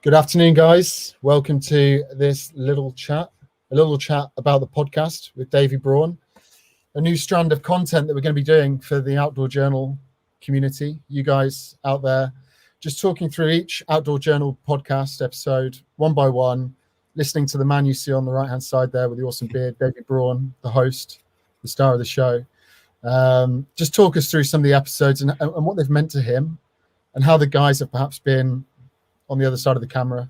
Good afternoon, guys. Welcome to this little chat about the podcast with Davey Braun, a new strand of content that we're going to be doing for the Outdoor Journal community. You guys out there, just talking through each Outdoor Journal podcast episode one by one, listening to the man you see on the right-hand side there with the awesome beard, Davey Braun, the host, the star of the show. Just talk us through some of the episodes and what they've meant to him and how the guys have perhaps been on the other side of the camera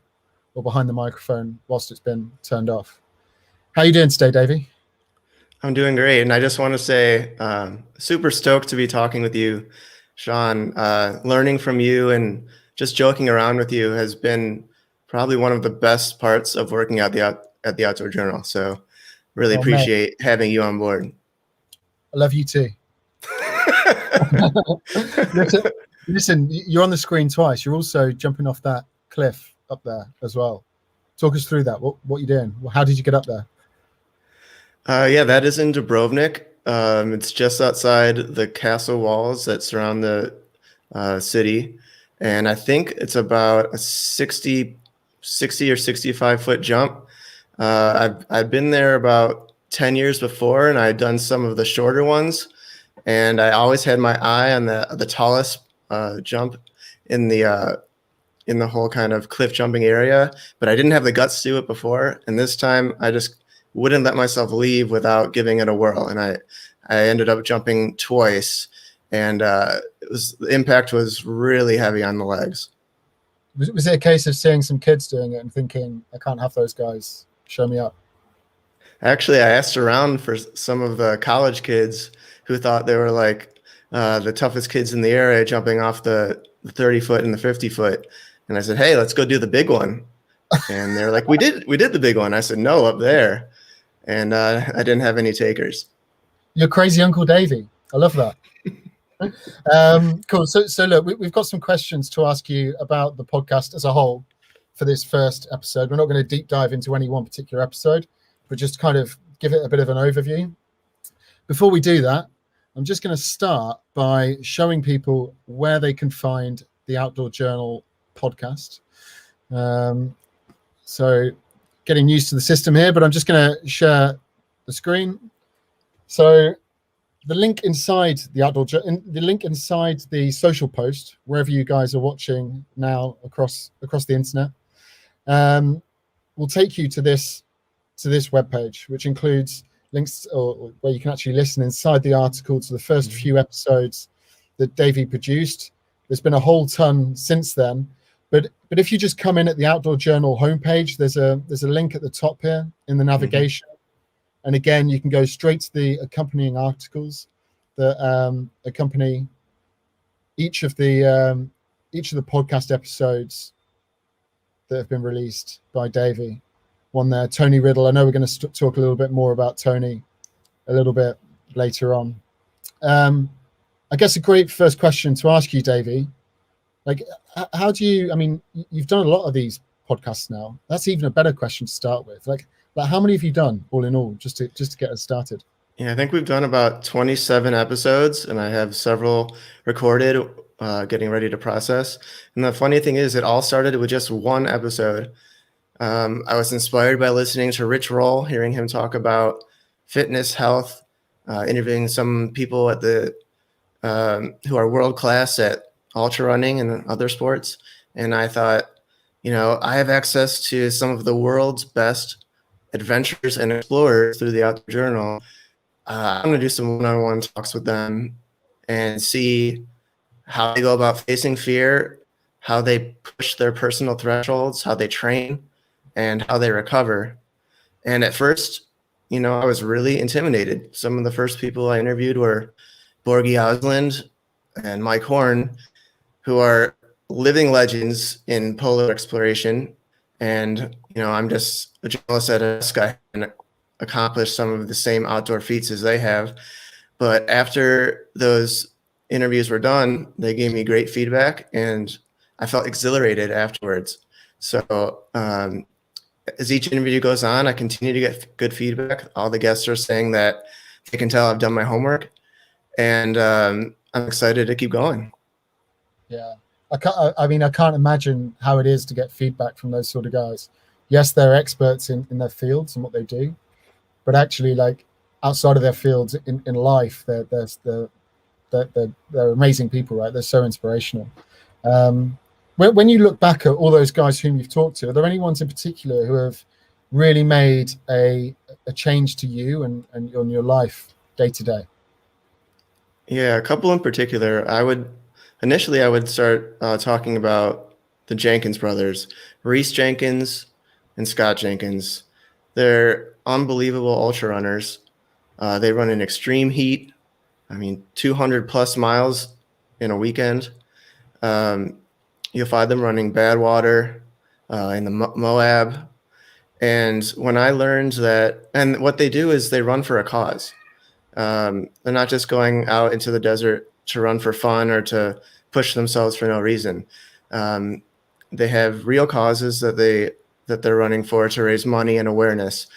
or behind the microphone whilst it's been turned off. How are you doing today, Davey? I'm doing great. And I just want to say, super stoked to be talking with you, Sean. Learning from you and just joking around with you has been probably one of the best parts of working at the Outdoor Journal. So really appreciate having you on board. I love you too. Listen, you're on the screen twice. You're also jumping off that cliff up there as well. Talk us through that. What you're doing? How did you get up there? Yeah, that is in Dubrovnik. It's just outside the castle walls that surround the city. And I think it's about a 60 or 65 foot jump. I've been there about 10 years before, and I had done some of the shorter ones. And I always had my eye on the tallest jump in the whole kind of cliff jumping area, but I didn't have the guts to do it before. And this time I just wouldn't let myself leave without giving it a whirl. And I ended up jumping twice, and the impact was really heavy on the legs. Was it a case of seeing some kids doing it and thinking, I can't have those guys, show me up? Actually, I asked around for some of the college kids who thought they were like the toughest kids in the area jumping off the 30 foot and the 50 foot. And I said, hey, let's go do the big one. And they're like, we did the big one. I said, no, up there. And I didn't have any takers. You're crazy Uncle Davey. I love that. Cool. So look, we've got some questions to ask you about the podcast as a whole for this first episode. We're not going to deep dive into any one particular episode, but just kind of give it a bit of an overview. Before we do that, I'm just going to start by showing people where they can find the Outdoor Journal podcast. So getting used to the system here, but I'm just going to share the screen. So the link inside the link inside the social post, wherever you guys are watching now across the internet, will take you to this webpage, which includes links or where you can actually listen inside the article to the first few episodes that Davey produced. There's been a whole ton since then, but if you just come in at the Outdoor Journal homepage, there's a link at the top here in the navigation, and again you can go straight to the accompanying articles that accompany each of the podcast episodes that have been released by Davey. One there, Tony Riddle. I know we're going to talk a little bit more about Tony a little bit later on. I guess a great first question to ask you, Davey, like, how do you, I mean, you've done a lot of these podcasts now. That's even a better question to start with. Like how many have you done all in all, just to get us started? Yeah, I think we've done about 27 episodes, and I have several recorded, getting ready to process. And the funny thing is, it all started with just one episode. I was inspired by listening to Riddle, hearing him talk about fitness, health, interviewing some people at who are world class at ultra running and other sports. And I thought, I have access to some of the world's best adventurers and explorers through the Outdoor Journal. I'm going to do some one-on-one talks with them and see how they go about facing fear, how they push their personal thresholds, how they train, and how they recover. And at first, I was really intimidated. Some of the first people I interviewed were Borgie Ausland and Mike Horn, who are living legends in polar exploration. And, I'm just a journalist at USC. I haven't accomplished some of the same outdoor feats as they have. But after those interviews were done, they gave me great feedback, and I felt exhilarated afterwards. So as each interview goes on, I continue to get good feedback. All the guests are saying that they can tell I've done my homework, and I'm excited to keep going. Yeah. I can't imagine how it is to get feedback from those sort of guys. Yes, they're experts in their fields and what they do, but actually, like outside of their fields in life, they're amazing people, right? They're so inspirational. Um, when you look back at all those guys whom you've talked to, are there any ones in particular who have really made a change to you and on your life day to day? Yeah, a couple in particular. I would start talking about the Jenkins brothers, Reese Jenkins and Scott Jenkins. They're unbelievable ultra runners. They run in extreme heat. I mean, 200 plus miles in a weekend. You'll find them running Badwater in the Moab. And when I learned that, and what they do is they run for a cause. They're not just going out into the desert to run for fun or to push themselves for no reason. They have real causes that they're running for to raise money and awareness.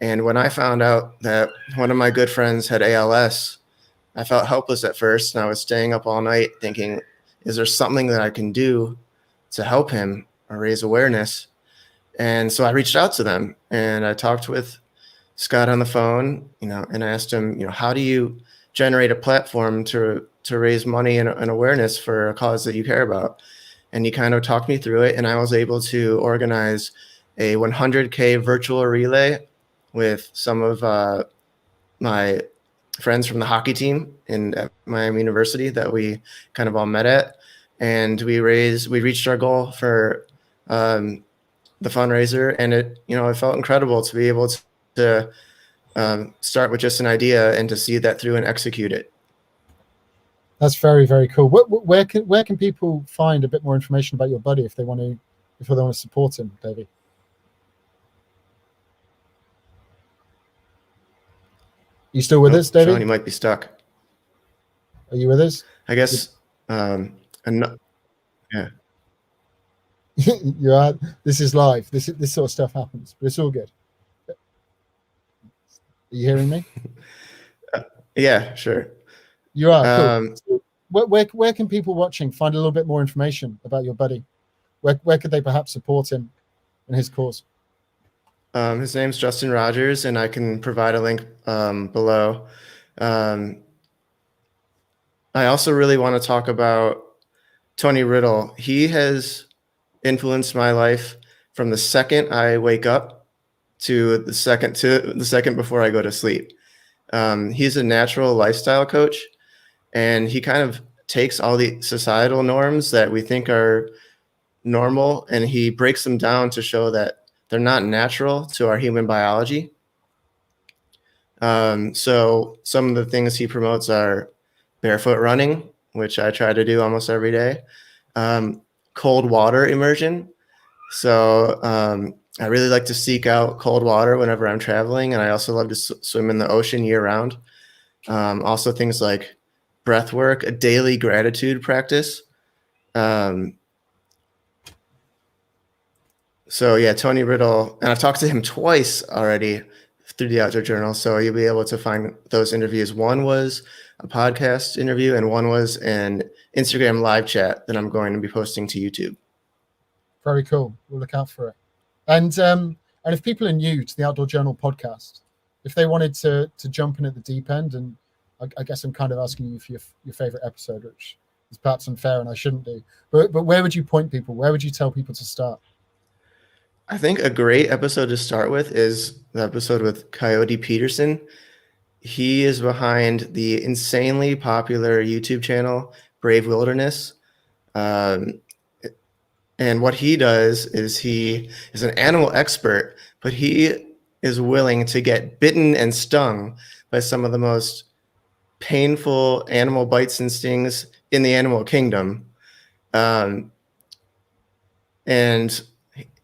And when I found out that one of my good friends had ALS, I felt helpless at first, and I was staying up all night thinking, is there something that I can do to help him or raise awareness? And so I reached out to them, and I talked with Scott on the phone, and I asked him, how do you generate a platform to raise money and awareness for a cause that you care about? And he kind of talked me through it, and I was able to organize a 100K virtual relay with some of my friends from the hockey team at Miami University that we kind of all met at, and we reached our goal for the fundraiser, and it felt incredible to be able to start with just an idea and to see that through and execute it. That's very, very cool. Where can people find a bit more information about your buddy if they want to support him, Davey? You still with us, Davey? Sean, you might be stuck. Are you with us? I guess. Yeah. You are. This is live. This sort of stuff happens, but it's all good. Are you hearing me? Yeah, sure. You are. Cool. Where can people watching find a little bit more information about your buddy? Where could they perhaps support him in his cause? His name's Justin Rogers, and I can provide a link below. I also really want to talk about Tony Riddle. He has influenced my life from the second I wake up to the second before I go to sleep. He's a natural lifestyle coach, and he kind of takes all the societal norms that we think are normal, and he breaks them down to show that they're not natural to our human biology. So some of the things he promotes are barefoot running, which I try to do almost every day. Cold water immersion. So I really like to seek out cold water whenever I'm traveling, and I also love to swim in the ocean year round. Also things like breath work, a daily gratitude practice. So yeah, Tony Riddle, and I've talked to him twice already through the Outdoor Journal, so you'll be able to find those interviews. One was a podcast interview, and one was an Instagram live chat that I'm going to be posting to YouTube. Very cool. We'll look out for it. And if people are new to the Outdoor Journal podcast, if they wanted to jump in at the deep end, and I guess I'm kind of asking you for your favorite episode, which is perhaps unfair and I shouldn't do, but where would you point people? Where would you tell people to start? I think a great episode to start with is the episode with Coyote Peterson. He is behind the insanely popular YouTube channel, Brave Wilderness. And what he does is he is an animal expert, but he is willing to get bitten and stung by some of the most painful animal bites and stings in the animal kingdom. And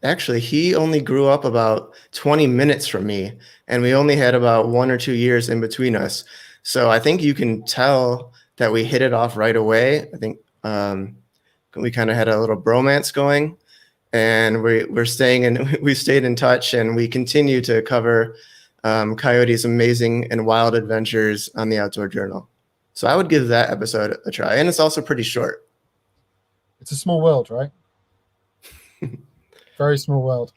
actually, he only grew up about 20 minutes from me, and we only had about 1 or 2 years in between us. So I think you can tell that we hit it off right away. I think we kind of had a little bromance going, and we stayed in touch, and we continue to cover Coyote's amazing and wild adventures on the Outdoor Journal. So I would give that episode a try, and it's also pretty short. It's a small world, right? Very small world.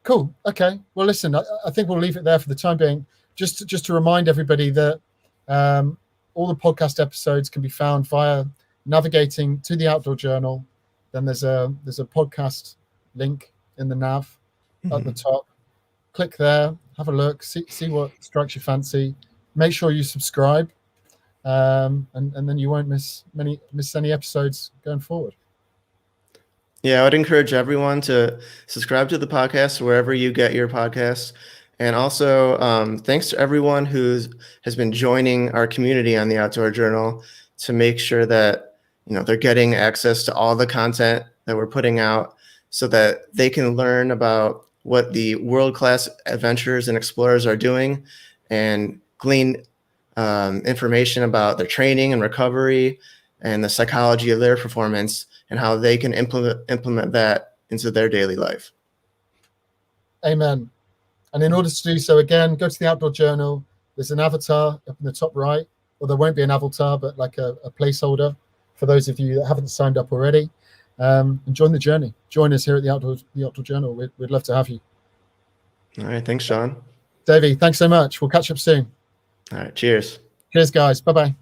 Cool. Okay. Well, listen, I think we'll leave it there for the time being. Just to remind everybody that all the podcast episodes can be found via navigating to the Outdoor Journal. Then there's a podcast link in the nav at the top. Click there, have a look, see what strikes your fancy. Make sure you subscribe, and then you won't miss any episodes going forward. Yeah, I would encourage everyone to subscribe to the podcast wherever you get your podcasts. And also, thanks to everyone who has been joining our community on the Outdoor Journal to make sure that they're getting access to all the content that we're putting out, so that they can learn about what the world-class adventurers and explorers are doing, and glean information about their training and recovery and the psychology of their performance, and how they can implement that into their daily life. Amen. And in order to do so, again, go to the Outdoor Journal. There's an avatar up in the top right, or there won't be an avatar, but like a placeholder for those of you that haven't signed up already. And join the journey. Join us here at the Outdoor Journal. We'd love to have you. All right. Thanks, Sean. Davey, thanks so much. We'll catch up soon. All right. Cheers. Cheers, guys. Bye-bye.